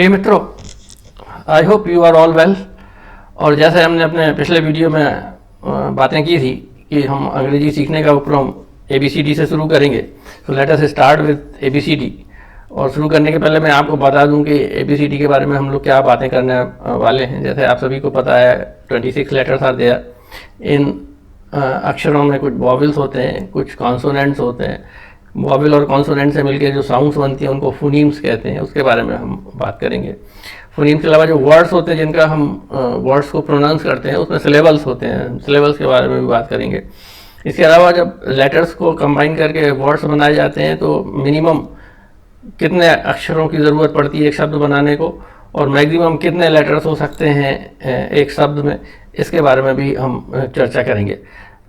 प्रिय मित्रों, I hope you are all well. और जैसे हमने अपने पिछले वीडियो में बातें की थी कि हम अंग्रेजी सीखने का उपक्रम ABCD से शुरू करेंगे, तो late us start with ABCD। और शुरू करने के पहले मैं आपको बता दूं कि ABCD के बारे में हम लोग क्या बातें करने वाले हैं। जैसे आप सभी को पता है 26 लेटर्स आर देयर। इन अक्षरों में कुछ वॉवल्स होते हैं, कुछ कॉन्सोनेंट्स होते हैं। वॉवल और कॉन्सोनेंट से मिलकर जो साउंड्स बनती हैं उनको फोनीम्स कहते हैं, उसके बारे में हम बात करेंगे। फोनीम्स के अलावा जो वर्ड्स होते हैं जिनका हम वर्ड्स को प्रोनाउंस करते हैं, उसमें सिलेबल्स होते हैं, सिलेबल्स के बारे में भी बात करेंगे। इसके अलावा जब लेटर्स को कंबाइन करके वर्ड्स बनाए जाते हैं तो मिनिमम कितने अक्षरों की ज़रूरत पड़ती है एक शब्द बनाने को, और मैक्सिमम कितने लेटर्स हो सकते हैं एक शब्द में, इसके बारे में भी हम चर्चा करेंगे।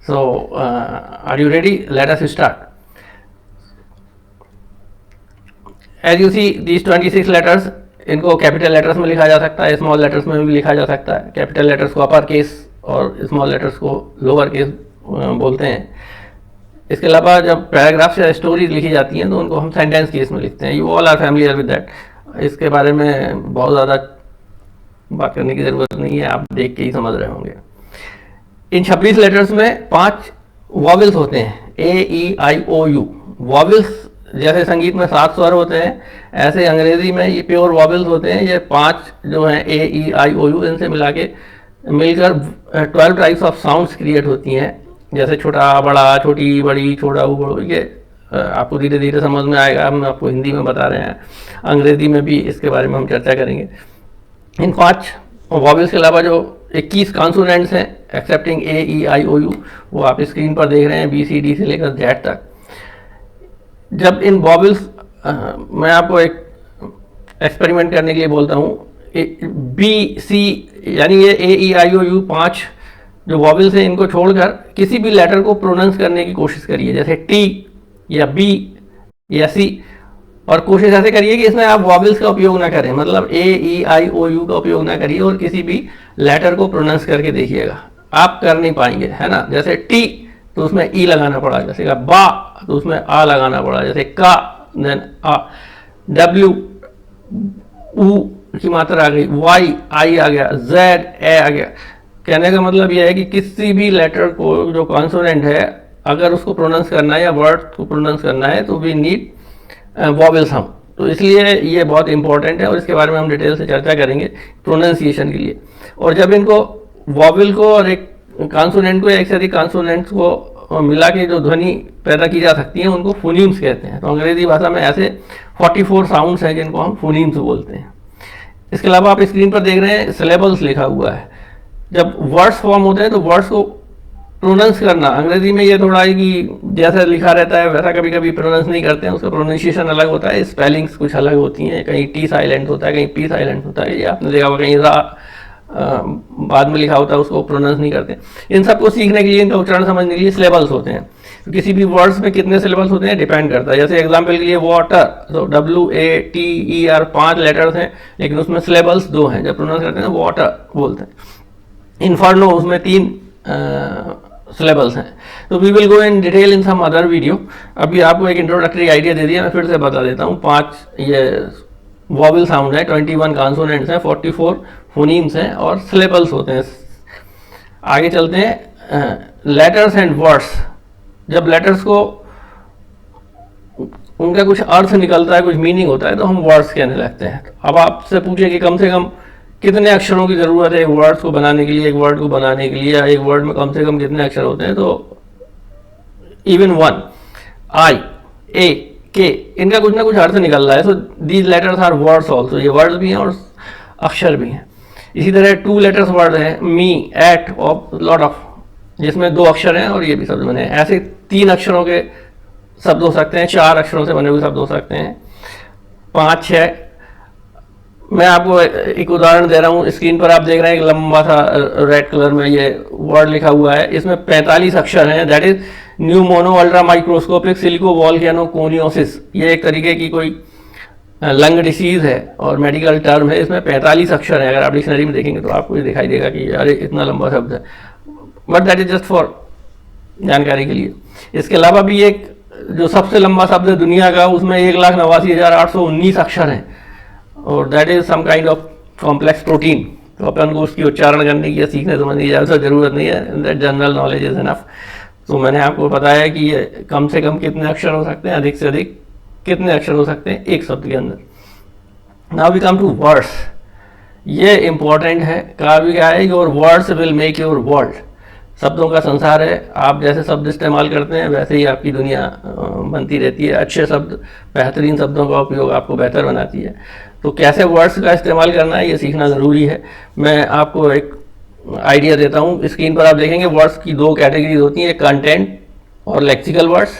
So are you ready? Let us start. As you see these 26 letters, इनको कैपिटल लेटर्स में लिखा जा सकता है, स्मॉल लेटर्स में भी लिखा जा सकता है। कैपिटल लेटर्स को अपर केस और स्मॉल लेटर्स को लोअर केस बोलते हैं। इसके अलावा जब पैराग्राफ्स या स्टोरीज लिखी जाती हैं तो उनको हम सेंटेंस केस में लिखते हैं। You all are familiar with that. इसके बारे में बहुत ज़्यादा बात करने की ज़रूरत नहीं है, आप देख के ही समझ रहे होंगे। इन 26 लेटर्स में 5 वॉवल्स होते हैं, AEIOU। वॉवल्स जैसे संगीत में 7 स्वर होते हैं, ऐसे अंग्रेजी में ये प्योर वॉवल्स होते हैं। ये 5 जो हैं AEIOU, इनसे मिलकर 12 टाइप्स ऑफ साउंड्स क्रिएट होती हैं। जैसे छोटा बड़ा, छोटी बड़ी, छोटा बड़ो, ये आपको धीरे धीरे समझ में आएगा। हम आपको हिंदी में बता रहे हैं, अंग्रेजी में भी इसके बारे में हम चर्चा करेंगे। इन 5 वॉवल्स के अलावा जो 21 कॉन्सोनेंट्स हैं एक्सेप्टिंग AEIOU, वो आप स्क्रीन पर देख रहे हैं, BCD से लेकर Z तक। जब इन वॉवल्स, मैं आपको एक एक्सपेरिमेंट करने के लिए बोलता हूँ, BC यानी ये AEIOU 5 जो वॉवल्स हैं, इनको छोड़कर किसी भी लेटर को प्रोनाउंस करने की कोशिश करिए, जैसे T या B या C। और कोशिश ऐसे करिए कि इसमें आप वॉवल्स का उपयोग ना करें, मतलब AEIOU का उपयोग ना करिए, और किसी भी लेटर को प्रोनाउंस करके देखिएगा, आप कर नहीं पाएंगे, है ना। जैसे T तो उसमें E लगाना पड़ा, जैसे का बा तो उसमें आ लगाना पड़ा, जैसे का देन आ, W ऊ की मात्रा आ गई, Y आई आ गया, Z ए आ गया। कहने का मतलब यह है कि किसी भी लेटर को जो कॉन्सोनेंट है, अगर उसको प्रोनाउंस करना है या वर्ड को प्रोनाउंस करना है तो वी नीड वॉवल साउंड। तो इसलिए ये बहुत इंपॉर्टेंट है और इसके बारे में हम डिटेल से चर्चा करेंगे प्रोनाउंसिएशन के लिए। और जब इनको वॉवल को और एक कॉन्सोनेंट को या एक से अधिक कॉन्सोनेंट्स को मिला के जो ध्वनि पैदा की जा सकती है, उनको फोनीम्स कहते हैं। तो अंग्रेजी भाषा में ऐसे 44 साउंड्स हैं जिनको हम फोनीम्स बोलते हैं। इसके अलावा आप स्क्रीन पर देख रहे हैं सिलेबल्स लिखा हुआ है। जब वर्ड्स फॉर्म होते हैं तो वर्ड्स को प्रोनाउंस करना, अंग्रेजी में ये थोड़ा है कि जैसा लिखा रहता है वैसा कभी कभी प्रोनाउंस नहीं करते हैं, उसका प्रोनाउंसिएशन अलग होता है, स्पेलिंग्स कुछ अलग होती हैं, कहीं T साइलेंट होता है, कहीं P साइलेंट होता है, ये आपने देखा होगा, कहीं रा बाद में लिखा होता है, उसको प्रोनाउंस नहीं करते। इन सबको सीखने के लिए, इनका उच्चारण समझने के लिए सिलेबल्स होते हैं। तो किसी भी वर्ड्स में कितने सिलेबल्स होते हैं डिपेंड करता है। जैसे एग्जांपल के लिए वाटर, तो WATER 5 लेटर्स हैं, लेकिन उसमें सिलेबल्स 2 हैं। जब प्रोनाउंस करते हैं वाटर बोलते हैं। इन्फर्नो, उसमें 3 सिलेबल्स हैं। तो we will go in detail in some other video. अभी आपको एक इंट्रोडक्टरी आइडिया दे दिया, मैं फिर से बता देता हूँ। 5 ये वॉवल साउंड है, 21 कॉन्सोनेंट्स हैं, 44 फोनीम्स हैं और सिलेबल्स होते हैं। आगे चलते हैं, लेटर्स एंड वर्ड्स। जब लेटर्स को उनका कुछ अर्थ निकलता है, कुछ मीनिंग होता है, तो हम वर्ड्स कहने लगते हैं। अब आपसे पूछे कि कम से कम कितने अक्षरों की ज़रूरत है एक वर्ड को बनाने के लिए, एक वर्ड को बनाने के लिए, या एक वर्ड में कम से कम कितने अक्षर होते हैं, तो इवन 1 I A K, इनका कुछ ना कुछ अर्थ निकल रहा है। So these letters are words also, ये वर्ड्स भी हैं और अक्षर भी हैं। इसी तरह 2 लेटर्स वर्ड हैं, मी, एट, ऑफ, लॉट ऑफ, जिसमें 2 अक्षर हैं और ये भी शब्द बने हैं। ऐसे 3 अक्षरों के शब्द हो सकते हैं, 4 अक्षरों से बने हुए शब्द हो सकते हैं, 5, 6। मैं आपको एक उदाहरण दे रहा हूँ, स्क्रीन पर आप देख रहे हैं एक लंबा सा रेड कलर में ये वर्ड लिखा हुआ है। इसमें 45 अक्षर हैं, that is pneumonoultramicroscopicsilicovolcanoconiosis. ये एक तरीके की कोई लंग डिसीज है और मेडिकल टर्म है। इसमें 45 अक्षर हैं। अगर आप डिक्शनरी में देखेंगे तो आपको ये दिखाई देगा कि अरे इतना लंबा शब्द है, but that is just for जानकारी के लिए। इसके अलावा भी एक जो सबसे लंबा शब्द है दुनिया का, उसमें 1,89,819 अक्षर हैं। और that is some kind of complex protein. तो अपन को उसकी उच्चारण करने की या सीखने समझने की ज़्यादा ज़रूरत नहीं है, that general knowledge is enough. तो मैंने आपको बताया कि ये कम से कम कितने अक्षर हो सकते हैं, अधिक से अधिक कितने अक्षर हो सकते हैं एक शब्द के अंदर। Now we come to words. ये इम्पोर्टेंट है। कहा भी क्या है, your words will make your world. शब्दों का संसार है। आप जैसे शब्द इस्तेमाल करते हैं वैसे ही आपकी दुनिया बनती रहती है। अच्छे शब्द, बेहतरीन शब्दों का उपयोग आपको बेहतर बनाती है। तो कैसे वर्ड्स का इस्तेमाल करना है ये सीखना ज़रूरी है। मैं आपको एक आइडिया देता हूँ। स्क्रीन पर आप देखेंगे वर्ड्स की दो कैटेगरीज होती हैं, कंटेंट और लेक्सिकल वर्ड्स,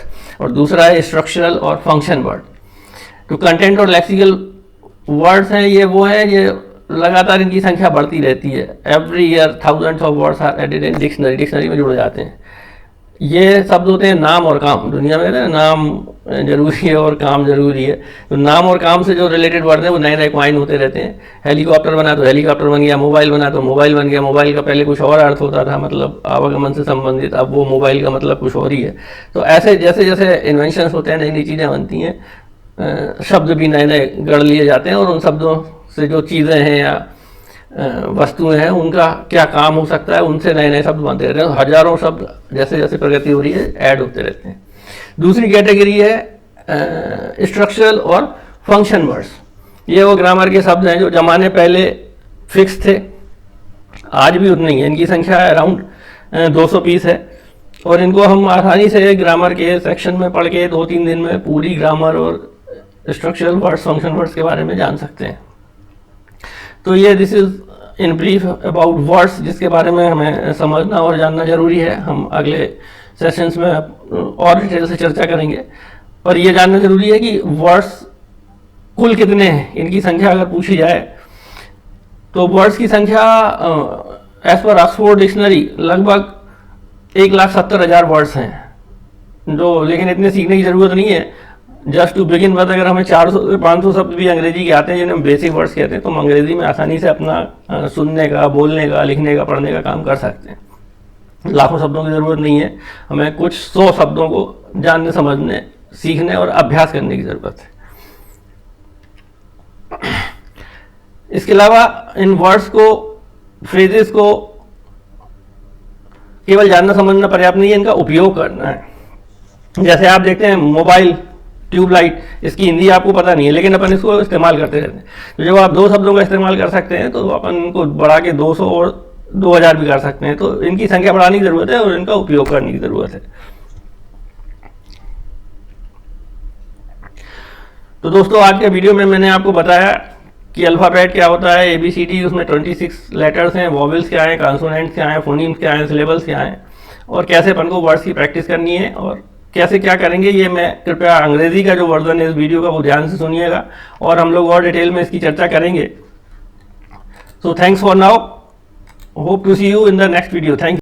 और दूसरा है स्ट्रक्चरल और फंक्शन वर्ड। तो कंटेंट और लेक्सिकल वर्ड्स हैं, ये वो हैं, ये लगातार इनकी संख्या बढ़ती रहती है। Every year thousands of words are added in dictionary, dictionary में जुड़ जाते हैं। ये शब्द होते हैं नाम और काम। दुनिया में ना नाम जरूरी है और काम जरूरी है। तो नाम और काम से जो रिलेटेड वर्ड हैं वो नए नए क्वाइन होते रहते हैं। हेलीकॉप्टर बना तो हेलीकॉप्टर बन गया, मोबाइल बना तो मोबाइल बन गया। मोबाइल का पहले कुछ और अर्थ होता था, मतलब आवागमन से संबंधित, अब वो मोबाइल का मतलब कुछ और ही है। तो ऐसे जैसे जैसे इन्वेंशंस होते हैं, नई नई चीज़ें बनती हैं, शब्द भी नए नए गढ़ लिए जाते हैं, और उन शब्दों से जो चीज़ें हैं या वस्तुएं हैं उनका क्या काम हो सकता है, उनसे नए नए शब्द बनते रहते हैं। हजारों शब्द जैसे जैसे प्रगति हो रही है ऐड होते रहते हैं। दूसरी कैटेगरी है स्ट्रक्चरल और फंक्शन वर्ड्स। ये वो ग्रामर के शब्द हैं जो जमाने पहले फिक्स थे, आज भी उतनी है। इनकी संख्या अराउंड 200 पीस है, और इनको हम आसानी से ग्रामर के सेक्शन में पढ़ के 2-3 दिन में पूरी ग्रामर और स्ट्रक्चरल वर्ड्स, फंक्शन वर्ड्स के बारे में जान सकते हैं। तो ये this is in brief about words, जिसके बारे में हमें समझना और जानना जरूरी है। हम अगले सेशंस में और डिटेल से चर्चा करेंगे। पर यह जानना जरूरी है कि वर्ड्स कुल कितने हैं, इनकी संख्या अगर पूछी जाए तो वर्ड्स की संख्या एज पर ऑक्सफोर्ड डिक्शनरी लगभग 1,70,000 वर्ड्स हैं, जो लेकिन इतने सीखने की ज़रूरत नहीं है। जस्ट टू बिगिन विद अगर हमें 400 से 500 शब्द भी अंग्रेजी के आते हैं जिन्हें हम बेसिक वर्ड्स कहते हैं, तो हम अंग्रेजी में आसानी से अपना सुनने का, बोलने का, लिखने का, पढ़ने का काम कर सकते हैं। लाखों शब्दों की ज़रूरत नहीं है, हमें कुछ 100 शब्दों को जानने, समझने, सीखने और अभ्यास करने की ज़रूरत है। इसके अलावा इन वर्ड्स को, फ्रेजेस को केवल जानना समझना पर्याप्त नहीं है, इनका उपयोग करना है। जैसे आप देखते हैं मोबाइल, ट्यूबलाइट, इसकी हिंदी आपको पता नहीं है, लेकिन अपन इसको इस्तेमाल करते रहते हैं। तो जब आप 2 शब्दों का इस्तेमाल कर सकते हैं तो अपन इनको बढ़ा के 200 और 2000 भी कर सकते हैं। तो इनकी संख्या बढ़ाने की ज़रूरत है और इनका उपयोग करने की ज़रूरत है। तो दोस्तों, आज के वीडियो में मैंने आपको बताया कि अल्फ़ाबेट क्या होता है, ABCD, उसमें 26 लेटर्स हैं, वॉवेल्स क्या हैं, कॉन्सोनेंट्स क्या हैं, फोनीम्स क्या हैं, सिलेबल्स क्या हैं, और कैसे अपन को वर्ड्स की प्रैक्टिस करनी है और कैसे क्या करेंगे। ये मैं कृपया अंग्रेजी का जो वर्जन है इस वीडियो का वो ध्यान से सुनिएगा, और हम लोग और डिटेल में इसकी चर्चा करेंगे। So thanks for now, hope to see you in the next video. Thank